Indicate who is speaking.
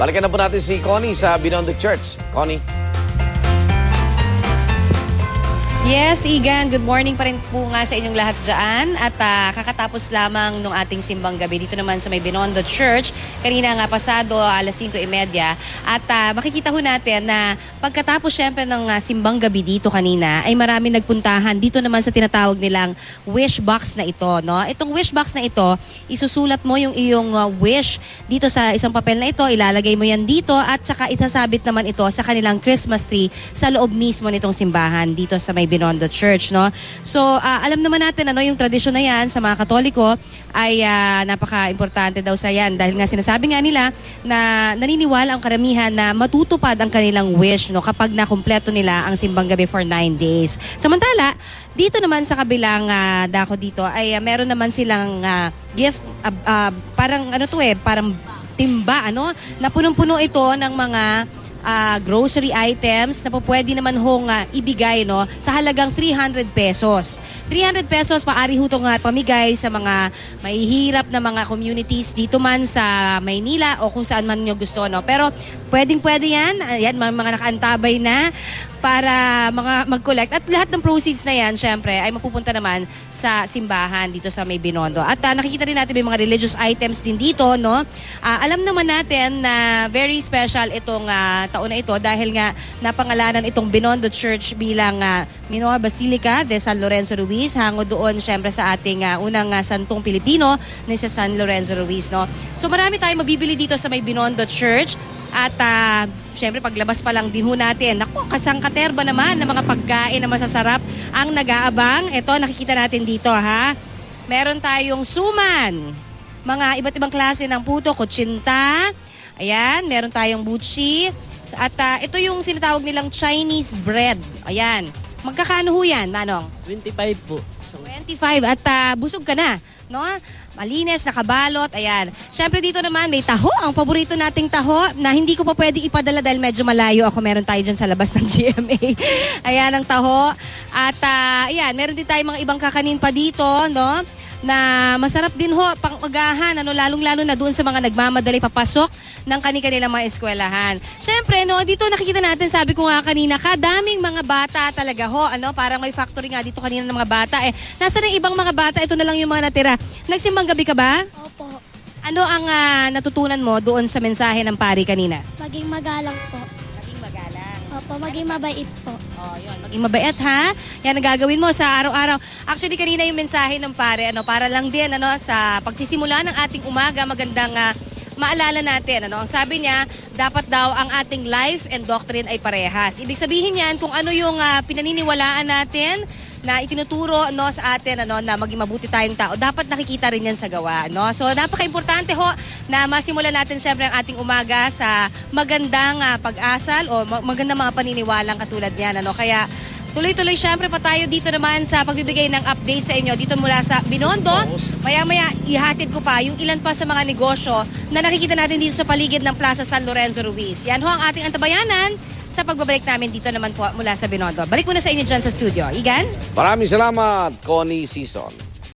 Speaker 1: Balikan na po natin si Connie sa Binondo Church. Connie.
Speaker 2: Yes, Igan, good morning pa rin po nga sa inyong lahat dyan. At kakatapos lamang nung ating simbang gabi dito naman sa may Binondo Church. Kanina nga pasado, alas 5:30. At makikita ho natin na pagkatapos syempre ng simbang gabi dito kanina, ay marami nagpuntahan dito naman sa tinatawag nilang wish box na ito. No? Itong wish box na ito, isusulat mo yung iyong wish dito sa isang papel na ito, ilalagay mo yan dito at saka itasabit naman ito sa kanilang Christmas tree sa loob mismo nitong simbahan dito sa may Binondo Church, no? So, alam naman natin ano yung tradisyon na yan sa mga Katoliko ay napaka-importante daw sa yan dahil nga sinasabi nga nila na naniniwala ang karamihan na matutupad ang kanilang wish, no, kapag nakumpleto nila ang simbang gabi for 9 days. Samantala, dito naman sa kabilang dako dito ay meron naman silang gift parang ano to parang timba na punong-puno ito ng mga grocery items na po pwede naman hong ibigay sa halagang 300 pesos. 300 pesos paari ho itong pamigay sa mga mahihirap na mga communities dito man sa Maynila o kung saan man nyo gusto. Pero pwedeng-pwede yan. Ayan, mga nakaantabay na para mag-collect. At lahat ng proceeds na yan, syempre, ay mapupunta naman sa simbahan dito sa may Binondo. At nakikita rin natin may mga religious items din dito, no? Alam naman natin na very special itong taon na ito dahil nga napangalanan itong Binondo Church bilang Minor Basilica de San Lorenzo Ruiz, hango doon syempre sa ating unang santong Pilipino na si San Lorenzo Ruiz, no? So marami tayong mabibili dito sa may Binondo Church. At syempre paglabas pa lang din ho natin, naku, kasangkaterba naman ng mga pagkain na masasarap ang nag-aabang. Ito, nakikita natin dito ha. Meron tayong suman, mga iba't ibang klase ng puto, kutsinta. Ayan, meron tayong butchi. At ito yung sinatawag nilang Chinese bread. Ayan, magkakano ho yan, Manong?
Speaker 3: 25 po.
Speaker 2: 25 at busog ka na, no? Malinis, nakabalot, ayan. Siyempre dito naman may taho, ang paborito nating taho na hindi ko pa pwede ipadala dahil medyo malayo ako. Meron tayo dyan sa labas ng GMA. Ayan ang taho. At ayan, meron din tayo mga ibang kakanin pa dito, no? Na masarap din ho, pang-agahan, lalong-lalo na doon sa mga nagmamadali papasok ng kanilang mga eskwelahan. Siyempre, no, dito nakikita natin, sabi ko nga kanina, kadaming mga bata talaga ho, parang may factory nga dito kanina ng mga bata. Nasa ng ibang mga bata, ito na lang yung mga natira. Nagsimbang gabi ka ba?
Speaker 4: Opo.
Speaker 2: Ano ang natutunan mo doon sa mensahe ng pari kanina?
Speaker 4: Maging magalang po.
Speaker 2: Maging magalang.
Speaker 4: Opo, maging mabait po.
Speaker 2: Oh, yun. Maging mabait, ha? Yan ang gagawin mo sa araw-araw. Actually, kanina yung mensahe ng pare, para lang din, sa pagsisimula ng ating umaga, magandang maalala natin, ang sabi niya, dapat daw ang ating life and doctrine ay parehas. Ibig sabihin yan, kung ano yung pinaniniwalaan natin, na itinuturo sa atin na maging mabuti tayong tao, dapat nakikita rin yan sa gawa. So napaka-importante ho na masimulan natin siyempre ang ating umaga sa magandang pag-asal o magandang mga paniniwalang katulad niyan. Kaya tuloy-tuloy siyempre pa tayo dito naman sa pagbibigay ng update sa inyo dito mula sa Binondo. Maya-maya ihatid ko pa yung ilan pa sa mga negosyo na nakikita natin dito sa paligid ng Plaza San Lorenzo Ruiz. Yan ho ang ating antabayanan sa pagbabalik namin dito naman po mula sa Binondo. Balik muna sa inyo dyan sa studio. Igan?
Speaker 1: Maraming salamat, Connie Season.